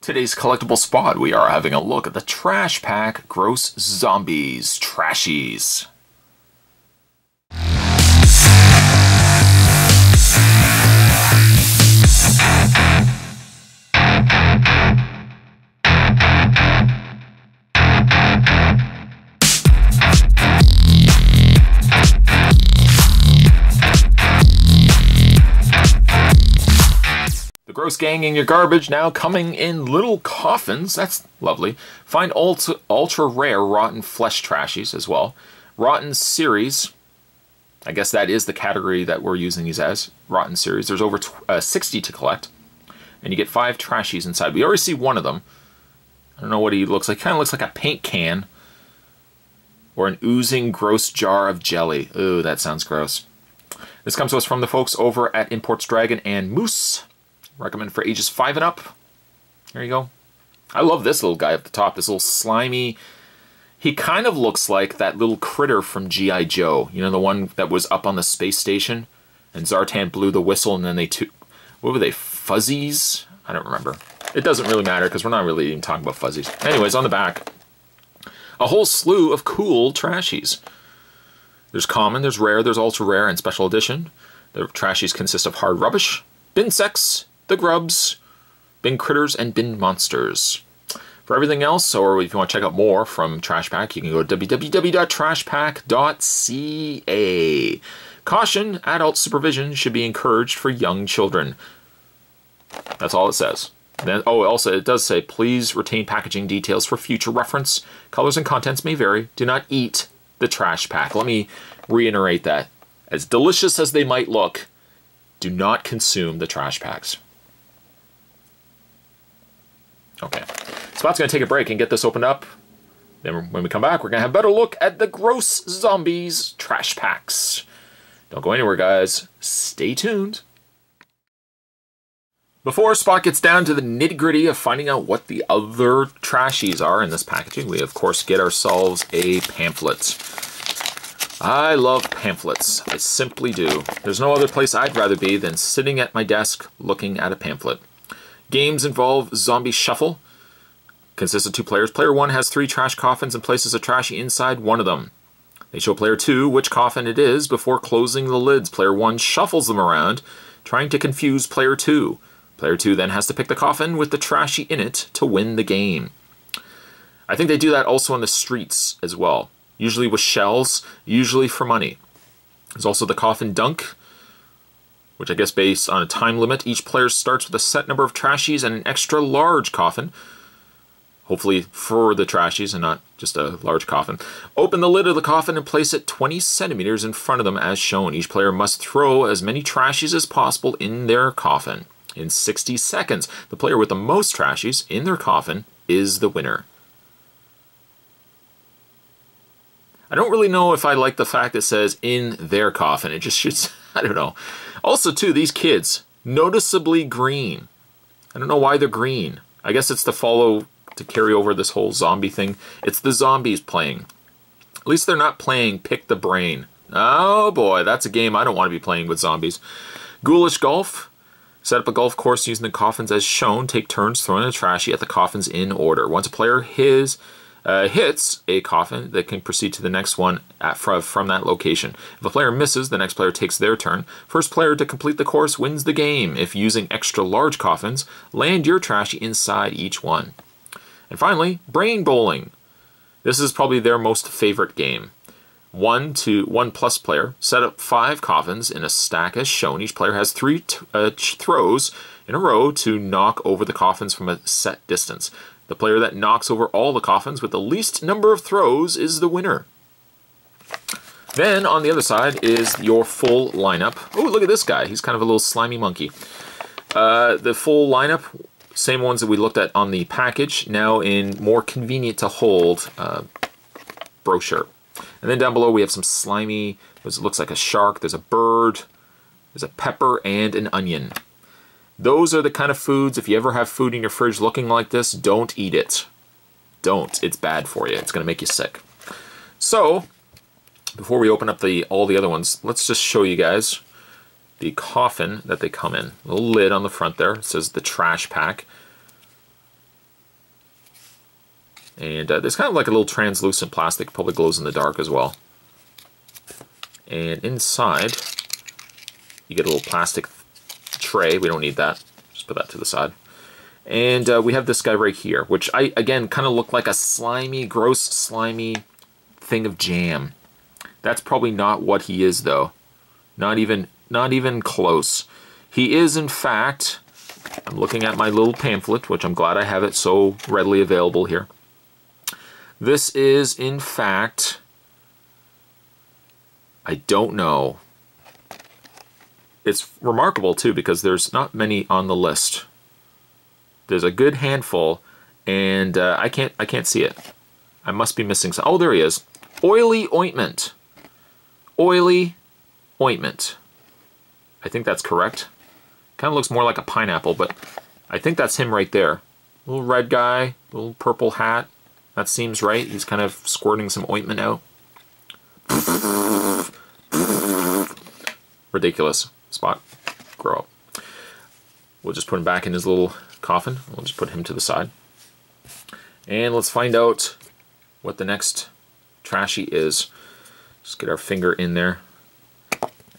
Today's collectible spot, we are having a look at the Trash Pack Gross Zombies Trashies. Gross gang in your garbage now coming in little coffins. That's lovely. Find ultra rare rotten flesh trashies as well. Rotten series. I guess that is the category that we're using these as. Rotten series. There's over 60 to collect. And you get 5 trashies inside. We already see one of them. I don't know what he looks like. Kind of looks like a paint can. Or an oozing gross jar of jelly. Ooh, that sounds gross. This comes to us from the folks over at Imports Dragon and Moose. Recommend for ages 5 and up. There you go. I love this little guy at the top. This little slimy... He kind of looks like that little critter from G.I. Joe. You know, the one that was up on the space station? And Zartan blew the whistle and then they took... What were they? Fuzzies? I don't remember. It doesn't really matter because we're not really even talking about fuzzies. Anyways, on the back, a whole slew of cool trashies. There's common, there's rare, there's ultra rare, and special edition. The trashies consist of hard rubbish, bin sex, the grubs, bin critters, and bin monsters. For everything else, or if you want to check out more from Trash Pack, you can go to www.trashpack.ca. Caution, adult supervision should be encouraged for young children. That's all it says. Then, also it does say, please retain packaging details for future reference. Colors and contents may vary. Do not eat the Trash Pack. Let me reiterate that. As delicious as they might look, do not consume the Trash Packs. Okay, Spot's going to take a break and get this opened up. Then when we come back, we're going to have a better look at the Gross Zombies Trash Packs. Don't go anywhere, guys. Stay tuned. Before Spot gets down to the nitty-gritty of finding out what the other trashies are in this packaging, we of course get ourselves a pamphlet. I love pamphlets. I simply do. There's no other place I'd rather be than sitting at my desk looking at a pamphlet. Games involve Zombie Shuffle. Consists of 2 players. Player 1 has 3 trash coffins and places a trashie inside one of them. They show player 2 which coffin it is before closing the lids. Player 1 shuffles them around, trying to confuse player 2. Player 2 then has to pick the coffin with the trashie in it to win the game. I think they do that also on the streets as well. Usually with shells, usually for money. There's also the coffin dunk, which I guess based on a time limit. Each player starts with a set number of trashies and an extra large coffin. Hopefully for the trashies and not just a large coffin. Open the lid of the coffin and place it 20 centimeters in front of them as shown. Each player must throw as many trashies as possible in their coffin. In 60 seconds, the player with the most trashies in their coffin is the winner. I don't really know if I like the fact that it says in their coffin. It just should, I don't know. Also, too, these kids, noticeably green. I don't know why they're green. I guess it's to carry over this whole zombie thing. It's the zombies playing. At least they're not playing Pick the Brain. Oh boy, that's a game I don't want to be playing with zombies. Ghoulish Golf. Set up a golf course using the coffins as shown. Take turns throwing a trashie at the coffins in order. Once a player hits a coffin, they can proceed to the next one from that location. If a player misses, the next player takes their turn. First player to complete the course wins the game. If using extra large coffins, land your trashie inside each one. And finally, Brain Bowling. This is probably their most favorite game. 1 plus player, set up 5 coffins in a stack as shown. Each player has 3 throws in a row to knock over the coffins from a set distance. The player that knocks over all the coffins with the least number of throws is the winner. Then, on the other side is your full lineup. Oh, look at this guy. He's kind of a little slimy monkey. The full lineup, same ones that we looked at on the package, now in more convenient to hold brochure. And then down below we have some slimy, it looks like a shark, there's a bird, there's a pepper, and an onion. Those are the kind of foods, if you ever have food in your fridge looking like this, don't eat it. Don't. It's bad for you. It's going to make you sick. So, before we open up all the other ones, let's just show you guys the coffin that they come in. A little lid on the front there. It says the Trash Pack. And there's kind of like a little translucent plastic, probably glows in the dark as well. And inside, you get a little plastic tray. We don't need that. Just put that to the side. And we have this guy right here, which again, kind of look like a slimy, gross, slimy thing of jam. That's probably not what he is, though. Not even close. He is, in fact, I'm looking at my little pamphlet, which I'm glad I have it so readily available here. This is, in fact, I don't know. It's remarkable, too, because there's not many on the list. There's a good handful, and I can't see it. I must be missing some. Oh, there he is. Oily ointment. Oily ointment. I think that's correct. Kind of looks more like a pineapple, but I think that's him right there. Little red guy, little purple hat. That seems right. He's kind of squirting some ointment out. Ridiculous. Spot. Grow up. We'll just put him back in his little coffin. We'll just put him to the side. And let's find out what the next trashy is. Just get our finger in there.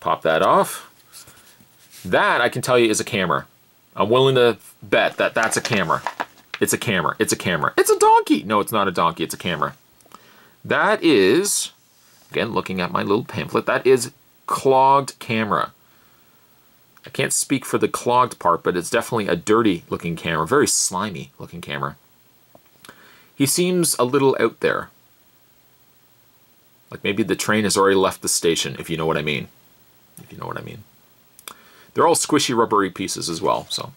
Pop that off. That, I can tell you, is a camera. I'm willing to bet that that's a camera. It's a camera. It's a camera. It's a donkey! No, it's not a donkey. It's a camera. That is, again, looking at my little pamphlet, that is clogged camera. I can't speak for the clogged part, but it's definitely a dirty looking camera. Very slimy looking camera. He seems a little out there. Like maybe the train has already left the station, if you know what I mean. If you know what I mean. They're all squishy, rubbery pieces as well, so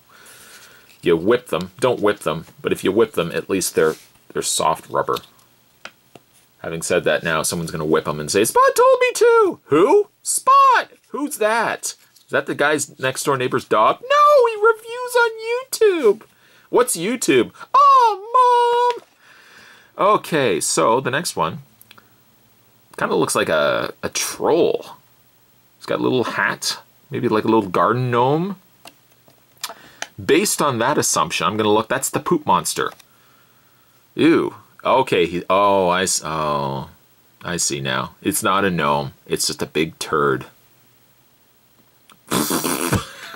you whip them. Don't whip them, but if you whip them, at least they're soft rubber. Having said that, now someone's going to whip them and say, Spot told me to! Who? Spot! Who's that? Is that the guy's next door neighbor's dog? No, he reviews on YouTube! What's YouTube? Oh, Mom! Okay, so the next one kind of looks like a troll. He's got a little hat. Maybe like a little garden gnome. Based on that assumption, I'm going to look. That's the poop monster. Ew. Okay. I see now. It's not a gnome. It's just a big turd.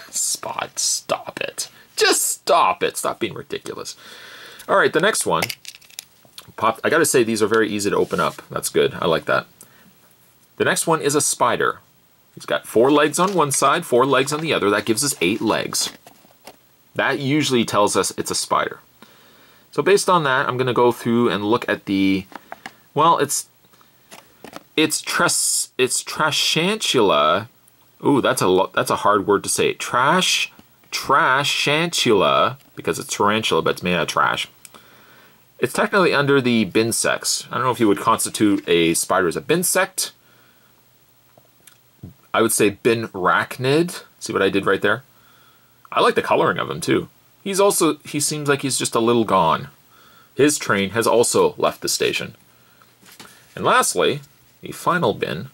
Spot. Stop it. Just stop it. Stop being ridiculous. All right. The next one. I got to say, these are very easy to open up. That's good. I like that. The next one is a spider. He's got 4 legs on one side, 4 legs on the other. That gives us 8 legs. That usually tells us it's a spider. So based on that, I'm going to go through and look at the, well, it's Trashantula. Ooh, that's a hard word to say. Trashantula, because it's tarantula, but it's made out of trash. It's technically under the binsects. I don't know if you would constitute a spider as a binsect. I would say binarachnid. See what I did right there? I like the coloring of him too. He seems like he's just a little gone. His train has also left the station. And lastly, the final bin.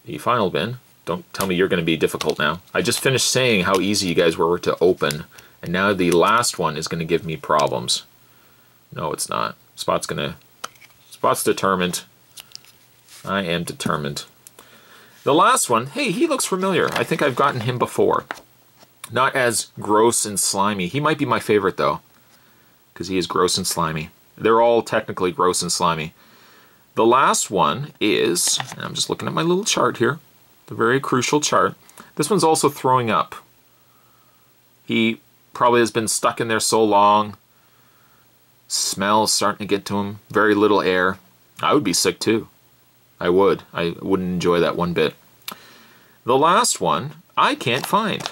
The final bin. Don't tell me you're going to be difficult now. I just finished saying how easy you guys were to open, and now the last one is going to give me problems. No, it's not. Spot's determined. I am determined. The last one, hey, he looks familiar. I think I've gotten him before. Not as gross and slimy. He might be my favorite, though, because he is gross and slimy. They're all technically gross and slimy. The last one is, and I'm just looking at my little chart here, the very crucial chart. This one's also throwing up. He probably has been stuck in there so long. Smell's starting to get to him. Very little air. I would be sick, too. I would. I wouldn't enjoy that one bit. The last one, I can't find.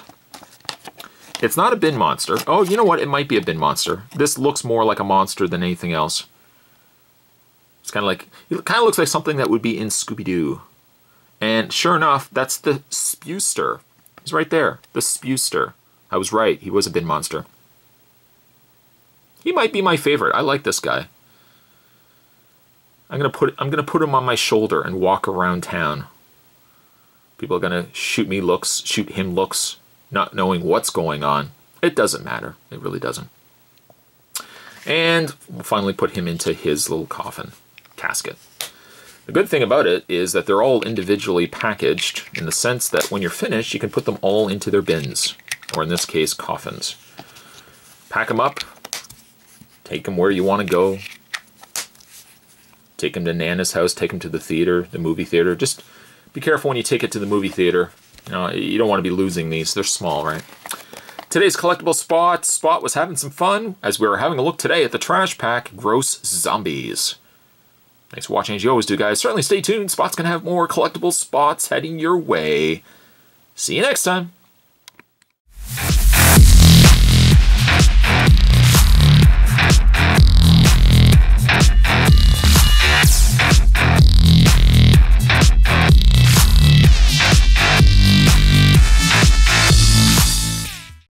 It's not a bin monster. Oh, you know what? It might be a bin monster. This looks more like a monster than anything else. It's kind of like, it kind of looks like something that would be in Scooby-Doo. And sure enough, that's the Spewster. He's right there. The Spewster. I was right. He was a bin monster. He might be my favorite. I like this guy. I'm gonna put him on my shoulder and walk around town. People are gonna shoot him looks, not knowing what's going on. It doesn't matter. It really doesn't. And we'll finally put him into his little coffin casket. The good thing about it is that they're all individually packaged in the sense that when you're finished, you can put them all into their bins, or in this case, coffins. Pack them up, take them where you want to go. Take them to Nana's house, take them to the theater, the movie theater. Just be careful when you take it to the movie theater. You don't want to be losing these. They're small, right? Today's collectible Spot was having some fun as we were having a look today at the Trash Pack Gross Zombies. Thanks for watching as you always do, guys. Certainly stay tuned. Spot's going to have more collectible Spots heading your way. See you next time.